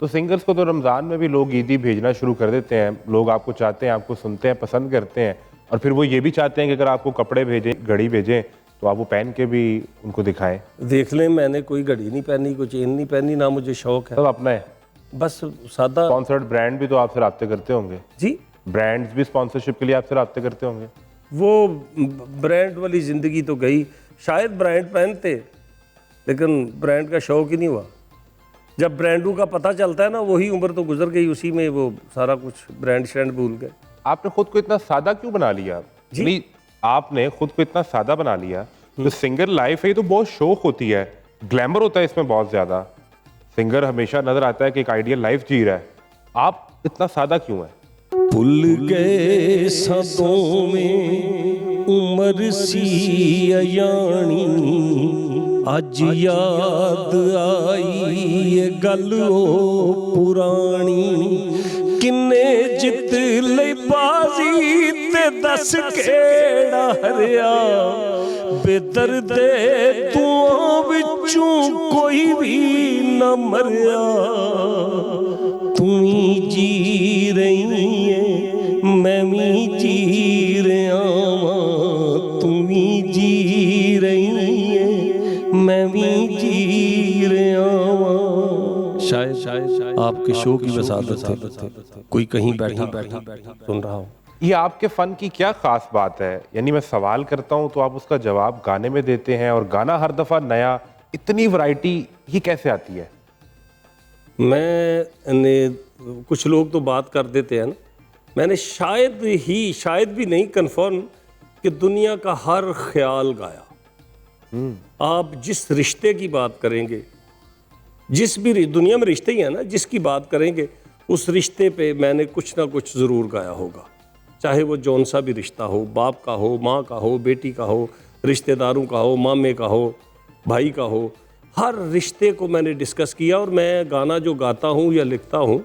तो सिंगर्स को तो रमज़ान में भी लोग ईदी भेजना शुरू कर देते हैं, लोग आपको चाहते हैं, आपको सुनते हैं, पसंद करते हैं, और फिर वो ये भी चाहते हैं कि अगर आपको कपड़े भेजें, घड़ी भेजें, तो आप वो पहन के भी उनको दिखाएं। देख लें, मैंने कोई घड़ी नहीं पहनी, कोई चेन नहीं पहनी, ना मुझे शौक है, सब अपना है। बस सादा। स्पॉन्सर्ड ब्रांड भी तो आपसे राब्ते करते होंगे जी, ब्रांड्स भी स्पॉन्सरशिप के लिए आपसे राब्ते करते होंगे। वो ब्रांड वाली ज़िंदगी तो गई। शायद ब्रांड पहनते, लेकिन ब्रांड का शौक ही नहीं हुआ। जब ब्रांडों का पता चलता है ना, वही उम्र तो गुजर गई, उसी में वो सारा कुछ ब्रांड श्रैंड भूल गए। आपने खुद को इतना सादा क्यों बना लिया? जी, आपने खुद को इतना सादा बना लिया। तो सिंगर लाइफ है, ये तो बहुत शौक होती है, ग्लैमर होता है इसमें बहुत ज्यादा। सिंगर हमेशा नजर आता है कि एक आइडियल लाइफ जी रहा है, आप इतना सादा क्यों है? भूल गए सदों में उम्र सी अयानी, अज याद आई ये गल ओ पुरानी। किन्ने जित ले बाजी ते दस केड़ा हरिया, बेदर्दे तुआं विचों कोई भी न मरिया। तुमी जी रही है, मैं भी जी रहा वां। तुमी जी रही है, मैं भी जी रहा वां। शायद आपके शो की वसादत है, कोई कहीं बैठा सुन रहा हो। ये आपके फन की क्या खास बात है? यानी मैं सवाल करता हूं तो आप उसका जवाब गाने में देते हैं, और गाना हर दफा नया, इतनी वैरायटी ये कैसे आती है? कुछ लोग तो बात कर देते हैं ना, मैंने शायद भी नहीं, कंफर्म, कि दुनिया का हर ख्याल गाया। आप जिस रिश्ते की बात करेंगे, जिस भी दुनिया में रिश्ते ही है ना, जिसकी बात करेंगे उस रिश्ते पे मैंने कुछ ना कुछ ज़रूर गाया होगा। चाहे वो जौन सा भी रिश्ता हो, बाप का हो, माँ का हो, बेटी का हो, रिश्तेदारों का हो, मामे का हो, भाई का हो, हर रिश्ते को मैंने डिस्कस किया। और मैं गाना जो गाता हूँ या लिखता हूँ,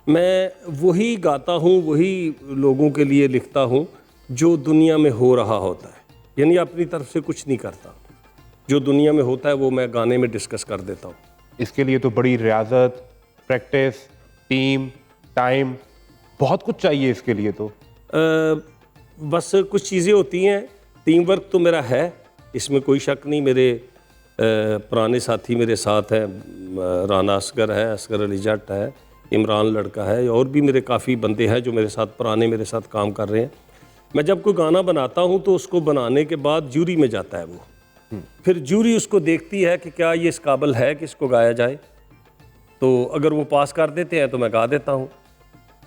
मैं वही गाता हूँ, वही लोगों के लिए लिखता हूँ जो दुनिया में हो रहा होता है। यानी अपनी तरफ से कुछ नहीं करता, जो दुनिया में होता है वो मैं गाने में डिस्कस कर देता हूँ। इसके लिए तो बड़ी रियाजत, प्रैक्टिस, टीम, टाइम, बहुत कुछ चाहिए इसके लिए तो। बस कुछ चीज़ें होती हैं। टीम वर्क तो मेरा है, इसमें कोई शक नहीं। मेरे पुराने साथी मेरे साथ हैं, राना असगर है, असगर अली जट है, इमरान लड़का है, और भी मेरे काफ़ी बंदे हैं जो मेरे साथ पुराने मेरे साथ काम कर रहे हैं। मैं जब कोई गाना बनाता हूँ तो उसको बनाने के बाद जूरी में जाता है वो, फिर जूरी उसको देखती है कि क्या ये इस काबिल है कि इसको गाया जाए। तो अगर वो पास कर देते हैं तो मैं गा देता हूँ,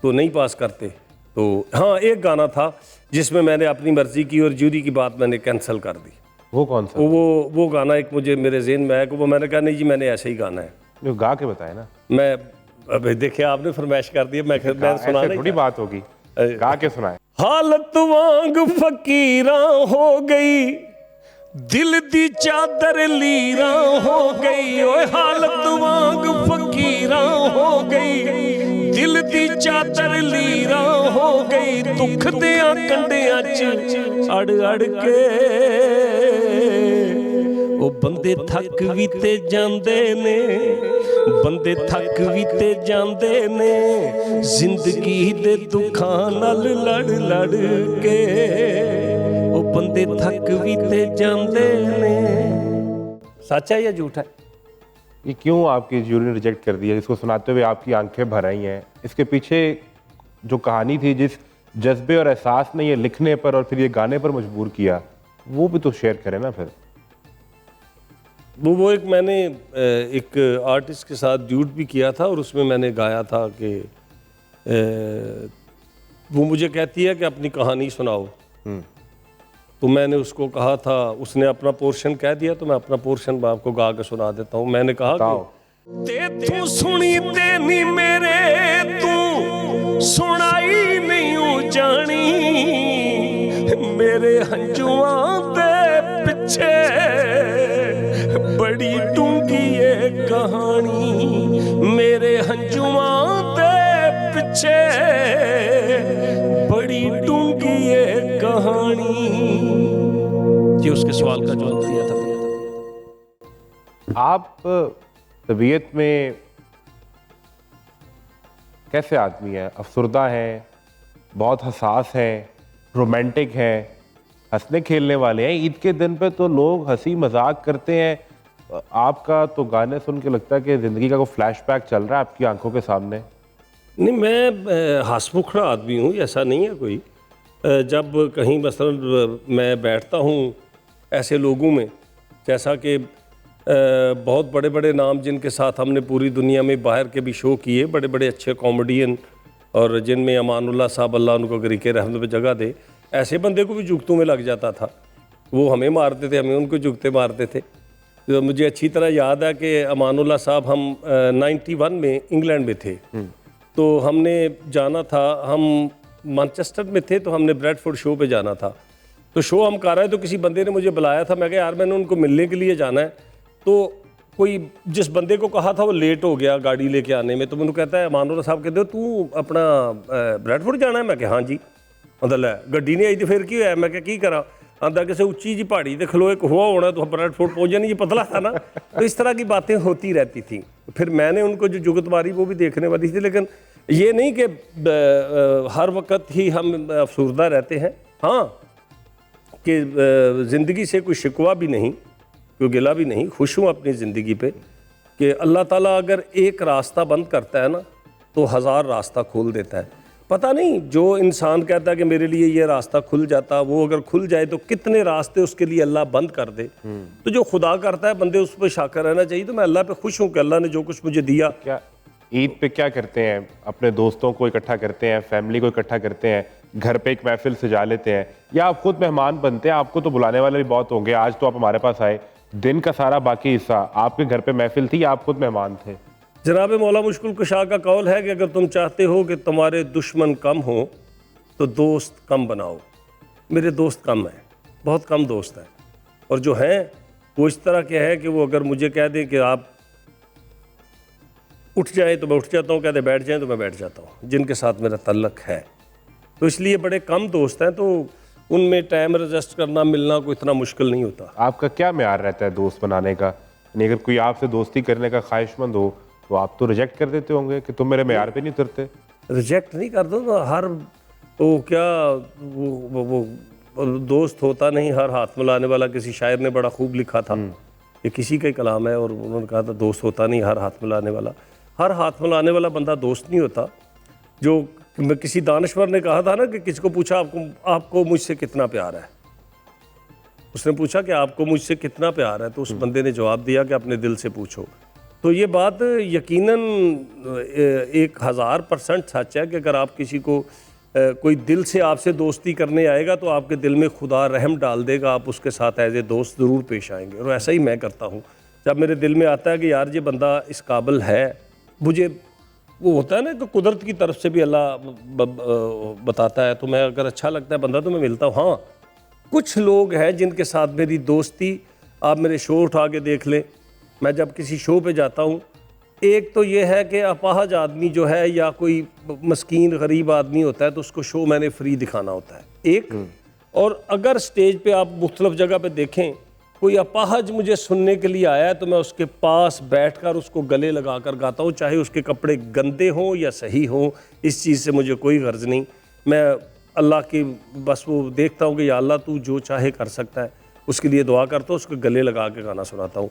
तो नहीं पास करते तो हाँ, एक गाना था जिसमें मैंने अपनी मर्ज़ी की और जूरी की बात मैंने कैंसिल कर दी। वो कौन सा? वो गाना एक मुझे मेरे ज़हन में आया कि वो मैंने कहा नहीं जी, मैंने ऐसे ही गाना है। जो गा के बताए ना। मैं अब देखिए, आपने फरमाइश कर दी, मैं सुना नहीं, थोड़ी बात होगी, गा के सुनाए। हालत वांग फकीरा हो गई, दिल दी चादर लीरा हो गई। ओए हालत वांग फकीरा हो गई, दिल दी चादर लीरा हो गई। दुख दियां कंडियां च अड़ अड़ के ओ बंदे थक भी ते जांदे ने, बंदे थक भी ते जांदे ने, जिंदगी दे दुखां नाल लड़ लड़ के। ओ बंदे थक भी ते जांदे ने। सच है या झूठ है? ये क्यों आपकी जूरी ने रिजेक्ट कर दिया? इसको सुनाते हुए आपकी आंखें भर आई हैं। इसके पीछे जो कहानी थी, जिस जज्बे और एहसास ने ये लिखने पर और फिर ये गाने पर मजबूर किया, वो भी तो शेयर करें ना फिर। वो एक मैंने एक आर्टिस्ट के साथ ड्यूट भी किया था, और उसमें मैंने गाया था कि वो मुझे कहती है कि अपनी कहानी सुनाओ। तो मैंने उसको कहा था, उसने अपना पोर्शन कह दिया, तो मैं अपना पोर्शन आपको गा के सुना देता हूँ। मैंने कहा कि ते तू सुनी ते नी मेरे, तू सुनाई नहीं हो जानी, मेरे हंजुआं दे पिछे बड़ी डूंगी ये कहानी। मेरे हंजुआं दे पिछे बड़ी डूंगी ये कहानी। ये उसके सवाल का जवाब दिया था। आप तबीयत में कैसे आदमी है? अफसरदा है, बहुत हसास है, रोमांटिक है, हंसने खेलने वाले हैं। ईद के दिन पे तो लोग हंसी मजाक करते हैं। आपका तो गाने सुन के लगता है कि ज़िंदगी का कोई फ्लैशबैक चल रहा है आपकी आंखों के सामने। नहीं, मैं हंसमुखड़ा आदमी हूँ, ऐसा नहीं है कोई। जब कहीं मसलन मैं बैठता हूँ ऐसे लोगों में, जैसा कि बहुत बड़े बड़े नाम जिनके साथ हमने पूरी दुनिया में बाहर के भी शो किए, बड़े बड़े अच्छे कॉमेडियन, और जिनमें अमानुल्लाह साहब, अल्लाह उनको गरीके रहमत पे जगह दे, ऐसे बंदे को भी जुगतों में लग जाता था। वो हमें मारते थे, हमें उनको जुगते मारते थे। तो मुझे अच्छी तरह याद है कि अमानुल्लाह साहब, हम 91 में इंग्लैंड में थे, तो हमने जाना था, हम मैनचेस्टर में थे, तो हमने ब्रेडफोर्ड शो पे जाना था। तो शो हम कर रहे तो किसी बंदे ने मुझे बुलाया था। मैं कहा यार मैंने उनको मिलने के लिए जाना है। तो कोई जिस बंदे को कहा था वो लेट हो गया गाड़ी लेके आने में, तो मैंने कहता है, अमानुल्लाह साहब कहते हो तू अपना ब्रेडफोर्ड जाना है? मैं कहा हाँ जी। मतलब लै गड्डी नहीं आई तो फिर की होया? मैं क्या की करा? आंदा किसी उच्ची जी पहाड़ी ते खलोए हुआ होना तो ब्रेडफोर्ड पहुंच जानी, ये पतला था ना। तो इस तरह की बातें होती रहती थी। फिर मैंने उनको जो जुगत मारी वो भी देखने वाली थी, लेकिन ये नहीं कि हर वक्त ही हम अफसरदा रहते हैं। हाँ, कि ज़िंदगी से कोई शिकवा भी नहीं, कोई गिला भी नहीं, खुश हूँ अपनी ज़िंदगी पे कि अल्लाह ताला अगर एक रास्ता बंद करता है ना तो हज़ार रास्ता खोल देता है। पता नहीं, जो इंसान कहता है कि मेरे लिए ये रास्ता खुल जाता, वो अगर खुल जाए तो कितने रास्ते उसके लिए अल्लाह बंद कर दे। तो जो खुदा करता है बंदे उस पर शाकर रहना चाहिए। तो मैं अल्लाह पे खुश हूँ कि अल्लाह ने जो कुछ मुझे दिया। क्या ईद पे क्या करते हैं? अपने दोस्तों को इकट्ठा करते हैं, फैमिली को इकट्ठा करते हैं, घर पे एक महफिल सजा लेते हैं, या आप खुद मेहमान बनते हैं? आपको तो बुलाने वाले भी बहुत होंगे, आज तो आप हमारे पास आए, दिन का सारा बाकी हिस्सा आपके घर पे महफिल थी या आप खुद मेहमान थे? जनाब मौला मुश्किल कुशा का कौल है कि अगर तुम चाहते हो कि तुम्हारे दुश्मन कम हो तो दोस्त कम बनाओ। मेरे दोस्त कम हैं, बहुत कम दोस्त हैं, और जो हैं वो इस तरह के हैं कि वो अगर मुझे कह दें कि आप उठ जाए तो मैं उठ जाता हूँ, कहते बैठ जाएं तो मैं बैठ जाता हूँ, जिनके साथ मेरा तल्लक है। तो इसलिए बड़े कम दोस्त हैं, तो उनमें टाइम एडजस्ट करना, मिलना कोई इतना मुश्किल नहीं होता। आपका क्या म्यार रहता है दोस्त बनाने का? यानी अगर कोई आपसे दोस्ती करने का ख्वाहिशमंद हो तो आप तो रिजेक्ट कर देते होंगे कि तुम मेरे म्यार पे नहीं उतरते। रिजेक्ट नहीं कर दो तो हर तो क्या वो दोस्त होता नहीं, हर हाथ मिलाने वाला। किसी शायर ने बड़ा खूब लिखा था, ये किसी का ही कलाम है, और उन्होंने कहा था दोस्त होता नहीं, हर हाथ मिलाने वाला। हर हाथ मिलाने वाला बंदा दोस्त नहीं होता। जो किसी दानश्वर ने कहा था ना कि किसको पूछा आपको मुझसे कितना प्यार है, उसने पूछा कि आपको मुझसे कितना प्यार है, तो उस बंदे ने जवाब दिया कि अपने दिल से पूछो। तो ये बात यकीनन 1000% सच है कि अगर आप किसी को कोई दिल से आपसे दोस्ती करने आएगा तो आपके दिल में खुदा रहम डाल देगा, आप उसके साथ एज ए दोस्त ज़रूर पेश आएंगे। और ऐसा ही मैं करता हूँ। जब मेरे दिल में आता है कि यार ये बंदा इस काबिल है, मुझे वो होता है ना कि कुदरत की तरफ से भी अल्लाह बताता है, तो मैं अगर अच्छा लगता है बंदा तो मैं मिलता हूँ। हाँ, कुछ लोग हैं जिनके साथ मेरी दोस्ती, आप मेरे शो उठा के देख लें, मैं जब किसी शो पे जाता हूँ, एक तो ये है कि अपाहज आदमी जो है या कोई मस्कीन गरीब आदमी होता है तो उसको शो मैंने फ्री दिखाना होता है एक। और अगर स्टेज पे आप मुख्तलिफ जगह पे देखें, कोई अपाहज मुझे सुनने के लिए आया है तो मैं उसके पास बैठकर उसको गले लगा कर गाता हूँ, चाहे उसके कपड़े गंदे हों या सही हों, इस चीज़ से मुझे कोई गर्ज नहीं। मैं अल्लाह की बस वो देखता हूँ कि या अल्लाह तू जो चाहे कर सकता है, उसके लिए दुआ करता हूँ, उसको गले लगा के गाना सुनाता हूँ।